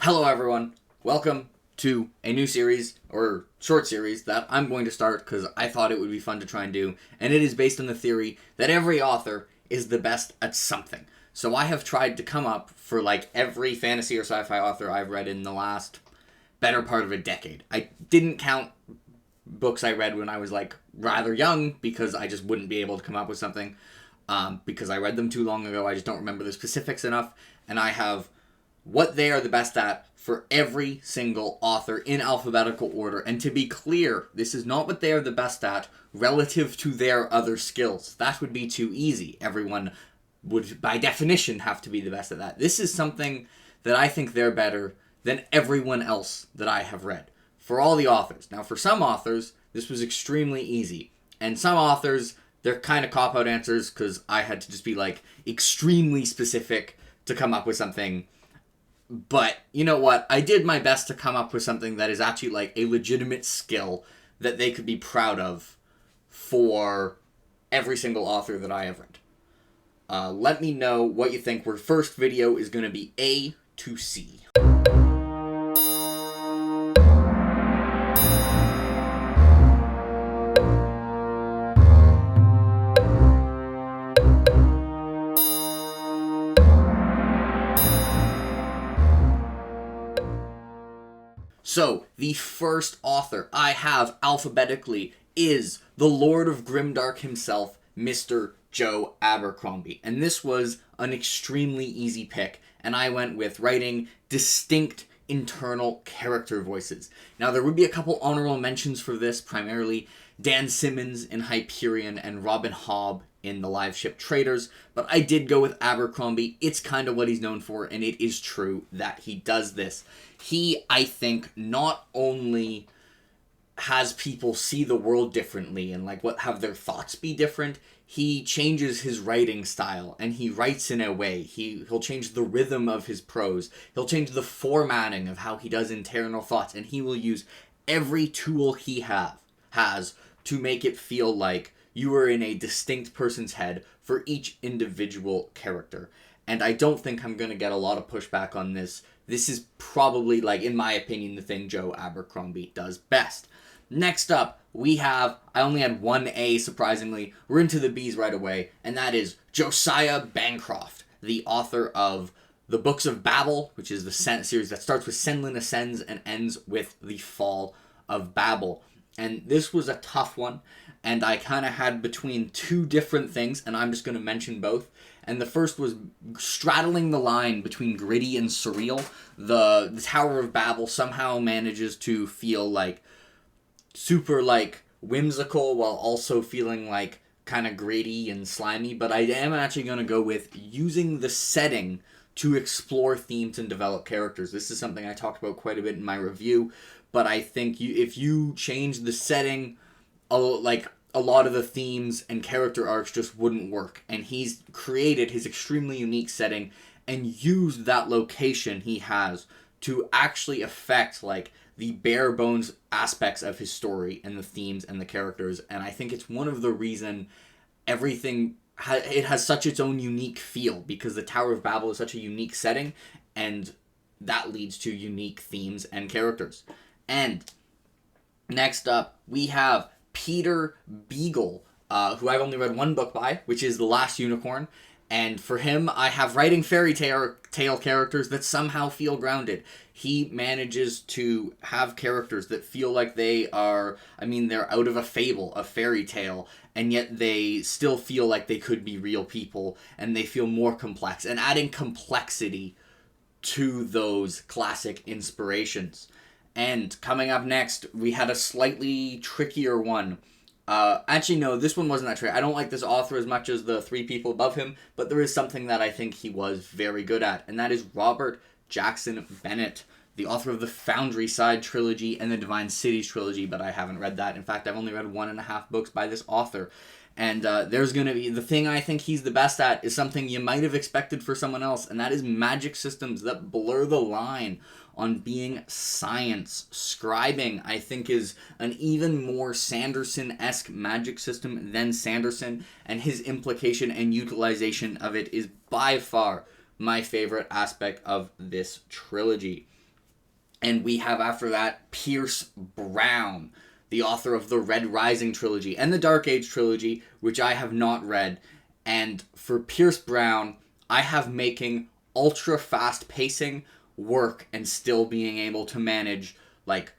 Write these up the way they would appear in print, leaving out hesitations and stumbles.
Hello everyone, welcome to a new series, or short series, that I'm going to start because I thought it would be fun to try and do, and it is based on the theory that every author is the best at something. So I have tried to come up for every fantasy or sci-fi author I've read in the last better part of a decade. I didn't count books I read when I was rather young because I just wouldn't be able to come up with something because I read them too long ago. I just don't remember the specifics enough, and I have what they are the best at for every single author in alphabetical order. And to be clear, this is not what they are the best at relative to their other skills. That would be too easy. Everyone would, by definition, have to be the best at that. This is something that I think they're better than everyone else that I have read. For all the authors. Now, for some authors, this was extremely easy. And some authors, they're kind of cop-out answers because I had to just be extremely specific to come up with something. But you know what? I did my best to come up with something that is actually a legitimate skill that they could be proud of for every single author that I have read. Let me know what you think. Our first video is going to be A to C. So, the first author I have alphabetically is the Lord of Grimdark himself, Mr. Joe Abercrombie. And this was an extremely easy pick, and I went with writing distinct internal character voices. Now, there would be a couple honorable mentions for this, primarily Dan Simmons in Hyperion and Robin Hobb in The Live Ship Traders, but I did go with Abercrombie. It's kind of what he's known for, and it is true that he does this. He, I think, not only has people see the world differently and have their thoughts be different, he changes his writing style, and he writes in a way. He'll change the rhythm of his prose. He'll change the formatting of how he does internal thoughts, and he will use every tool he has to make it feel like you are in a distinct person's head for each individual character. And I don't think I'm going to get a lot of pushback on this. This is probably, in my opinion, the thing Joe Abercrombie does best. Next up, we have, I only had one A, surprisingly. We're into the B's right away, and that is Josiah Bancroft, the author of The Books of Babel, which is the series that starts with Senlin Ascends and ends with The Fall of Babel. And this was a tough one, and I kind of had between two different things, and I'm just going to mention both. And the first was straddling the line between gritty and surreal. The Tower of Babel somehow manages to feel super whimsical while also feeling kind of gritty and slimy. But I am actually going to go with using the setting to explore themes and develop characters. This is something I talked about quite a bit in my review. But I think if you change the setting, a lot of the themes and character arcs just wouldn't work. And he's created his extremely unique setting and used that location he has to actually affect the bare bones aspects of his story and the themes and the characters. And I think it's one of the reason everything it has such its own unique feel, because the Tower of Babel is such a unique setting, and that leads to unique themes and characters. And next up, we have Peter Beagle, who I've only read one book by, which is The Last Unicorn. And for him, I have writing fairy tale characters that somehow feel grounded. He manages to have characters that feel like they are, they're out of a fable, a fairy tale, and yet they still feel like they could be real people, and they feel more complex, and adding complexity to those classic inspirations. And coming up next, we had a slightly trickier one. Actually, no, this one wasn't that tricky. I don't like this author as much as the three people above him, but there is something that I think he was very good at, and that is Robert Jackson Bennett, the author of the Foundry Side trilogy and the Divine Cities trilogy, but I haven't read that. In fact, I've only read 1.5 books by this author. And there's going to be, the thing I think he's the best at is something you might have expected for someone else, and that is magic systems that blur the line on being science. Scribing, I think, is an even more Sanderson-esque magic system than Sanderson, and his implication and utilization of it is by far my favorite aspect of this trilogy. And we have after that Pierce Brown, the author of the Red Rising trilogy and the Dark Age trilogy, which I have not read. And for Pierce Brown, I have making ultra fast pacing work and still being able to manage like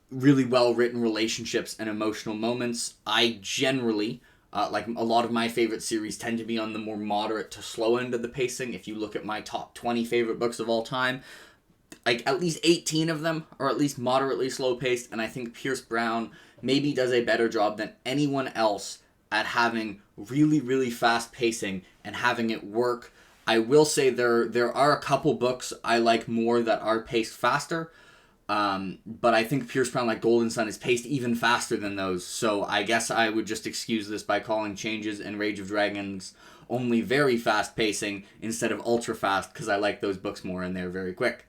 really well written relationships and emotional moments. I generally, like a lot of my favorite series, tend to be on the more moderate to slow end of the pacing. If you look at my top 20 favorite books of all time, like at least 18 of them are at least moderately slow paced, and I think Pierce Brown maybe does a better job than anyone else at having really, really fast pacing and having it work. I will say there are a couple books I like more that are paced faster, but I think Pierce Brown, like Golden Sun, is paced even faster than those. So I guess I would just excuse this by calling Changes and Rage of Dragons only very fast pacing instead of ultra fast, because I like those books more and they're very quick.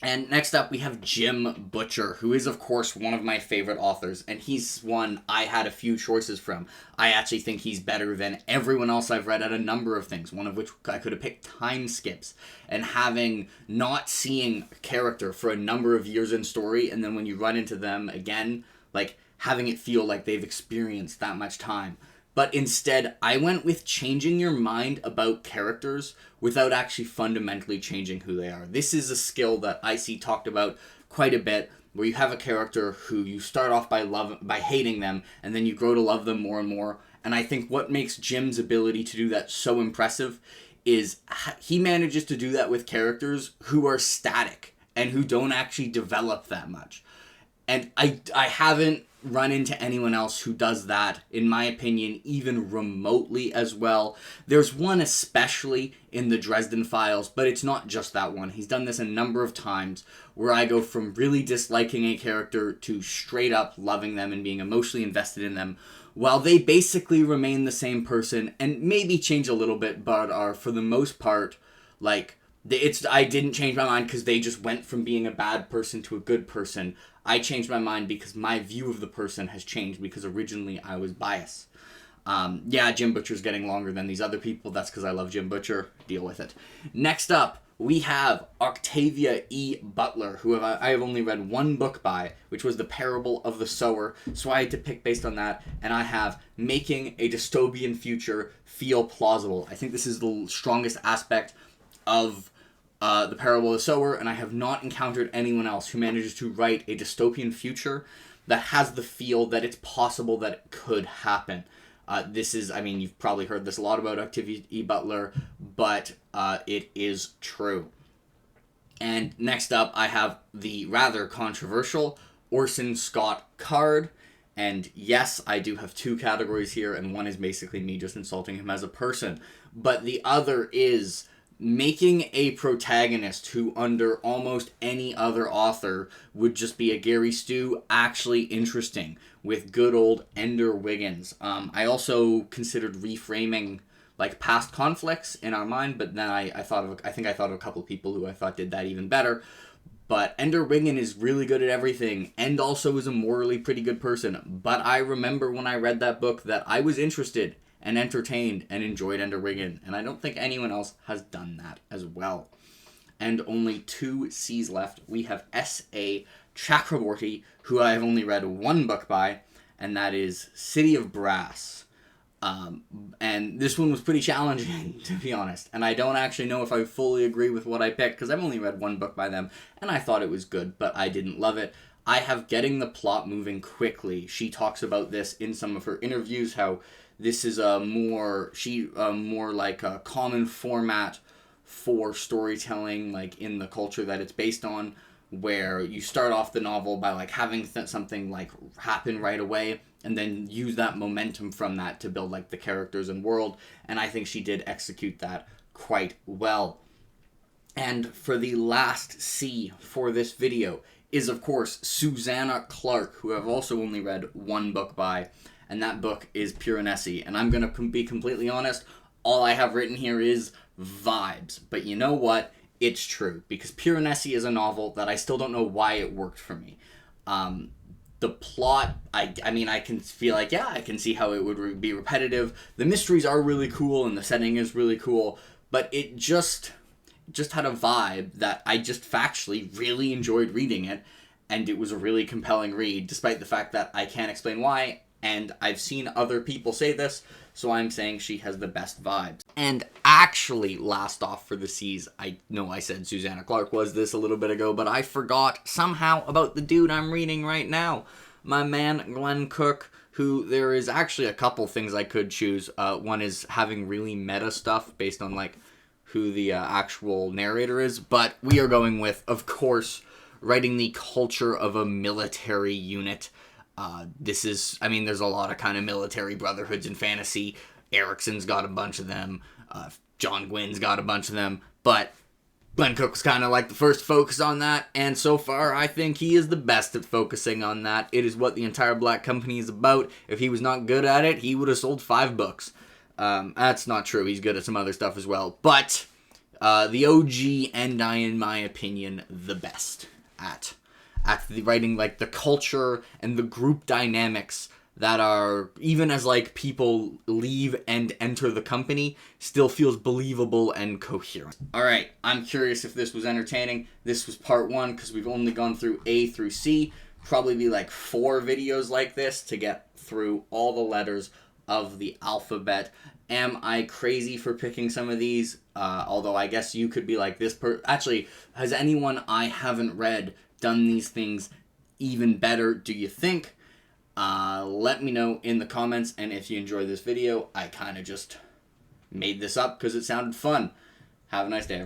And next up we have Jim Butcher, who is of course one of my favorite authors, and he's one I had a few choices from. I actually think he's better than everyone else I've read at a number of things, one of which I could have picked Time Skips, and having not seeing a character for a number of years in story, and then when you run into them again, like having it feel like they've experienced that much time. But instead, I went with changing your mind about characters without actually fundamentally changing who they are. This is a skill that I see talked about quite a bit, where you have a character who you start off by hating them, and then you grow to love them more and more. And I think what makes Jim's ability to do that so impressive is he manages to do that with characters who are static and who don't actually develop that much. And I haven't run into anyone else who does that, in my opinion, even remotely as well. There's one especially in the Dresden Files, but it's not just that one. He's done this a number of times, where I go from really disliking a character to straight up loving them and being emotionally invested in them, while they basically remain the same person and maybe change a little bit, but are for the most part like I didn't change my mind because they just went from being a bad person to a good person. I changed my mind because my view of the person has changed, because originally I was biased. Jim Butcher's getting longer than these other people. That's because I love Jim Butcher. Deal with it. Next up, we have Octavia E. Butler, who I have only read one book by, which was The Parable of the Sower, so I had to pick based on that, and I have Making a Dystopian Future Feel Plausible. I think this is the strongest aspect of The Parable of the Sower, and I have not encountered anyone else who manages to write a dystopian future that has the feel that it's possible that it could happen. You've probably heard this a lot about Octavia E. Butler, but it is true. And next up, I have the rather controversial Orson Scott Card. And yes, I do have two categories here, and one is basically me just insulting him as a person. But the other is making a protagonist who under almost any other author would just be a Gary Stu actually interesting, with good old Ender Wiggins. I also considered reframing like past conflicts in our mind, but then I thought of a couple of people who I thought did that even better. But Ender Wiggins is really good at everything, and also is a morally pretty good person. But I remember when I read that book that I was interested and entertained and enjoyed Ender Wiggins, and I don't think anyone else has done that as well. And only two C's left. We have S.A. Chakraborty, who I have only read one book by, and that is City of Brass. And this one was pretty challenging, to be honest, and I don't actually know if I fully agree with what I picked, because I've only read one book by them, and I thought it was good, but I didn't love it. I have Getting the Plot Moving Quickly. She talks about this in some of her interviews, how this is more like a common format for storytelling, like in the culture that it's based on, where you start off the novel by like having something like happen right away, and then use that momentum from that to build like the characters and world. And I think she did execute that quite well. And for the last C for this video is, of course, Susanna Clark, who I've also only read one book by, and that book is Piranesi. And I'm going to be completely honest, all I have written here is vibes. But you know what? It's true, because Piranesi is a novel that I still don't know why it worked for me. The plot, I can feel like, I can see how it would be repetitive. The mysteries are really cool, and the setting is really cool, but it just had a vibe that I just factually really enjoyed reading it, and it was a really compelling read, despite the fact that I can't explain why, and I've seen other people say this, so I'm saying she has the best vibes. And actually, last off for the C's, I know I said Susanna Clark was this a little bit ago, but I forgot somehow about the dude I'm reading right now. My man, Glenn Cook, who there is actually a couple things I could choose. One is having really meta stuff based on, like, who the actual narrator is, but we are going with, of course, writing the culture of a military unit. This is, I mean, there's a lot of kind of military brotherhoods in fantasy. Erickson's got a bunch of them. John Gwynn's got a bunch of them. But Glenn Cook was kind of like the first focus on that. And so far, I think he is the best at focusing on that. It is what the entire Black Company is about. If he was not good at it, he would have sold 5 books. That's not true. He's good at some other stuff as well. But the OG and I, in my opinion, the best at the writing, like, the culture and the group dynamics that are, even as, like, people leave and enter the company, still feels believable and coherent. Alright, I'm curious if this was entertaining. This was part 1, because we've only gone through A through C. Probably be like 4 videos like this to get through all the letters of the alphabet. Am I crazy for picking some of these? Although I guess you could be like this actually, has anyone I haven't read done these things even better, do you think? Let me know in the comments, and if you enjoyed this video, I kind of just made this up because it sounded fun. Have a nice day, everyone.